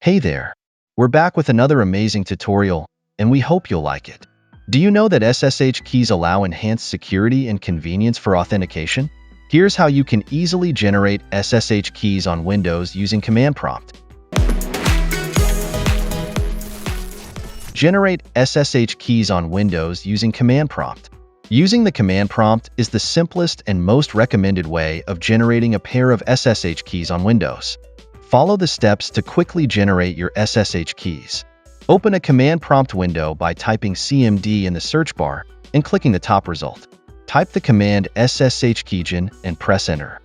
Hey there! We're back with another amazing tutorial, and we hope you'll like it. Do you know that SSH keys allow enhanced security and convenience for authentication? Here's how you can easily generate SSH keys on Windows using command prompt. Generate SSH keys on Windows using command prompt. Using the command prompt is the simplest and most recommended way of generating a pair of SSH keys on Windows. Follow the steps to quickly generate your SSH keys. Open a command prompt window by typing CMD in the search bar and clicking the top result. Type the command SSH keygen and press enter.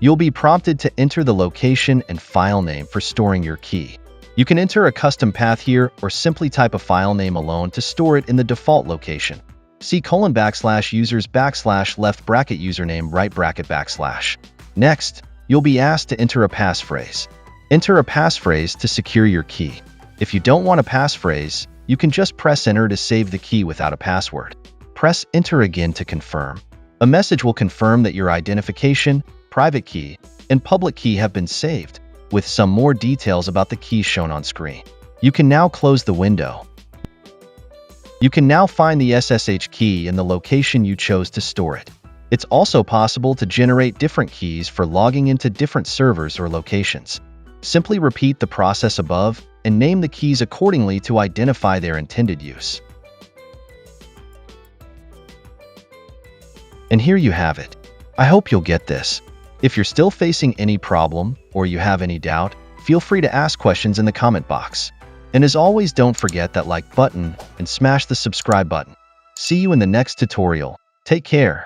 You'll be prompted to enter the location and file name for storing your key. You can enter a custom path here or simply type a file name alone to store it in the default location. See :users\left bracket username right bracket \. Next, you'll be asked to enter a passphrase. Enter a passphrase to secure your key. If you don't want a passphrase, you can just press enter to save the key without a password. Press enter again to confirm. A message will confirm that your identification, private key, and public key have been saved, with some more details about the keys shown on screen. You can now close the window. You can now find the SSH key in the location you chose to store it. It's also possible to generate different keys for logging into different servers or locations. Simply repeat the process above and name the keys accordingly to identify their intended use. And here you have it. I hope you'll get this. If you're still facing any problem or you have any doubt, feel free to ask questions in the comment box. And as always, don't forget that like button and smash the subscribe button. See you in the next tutorial. Take care.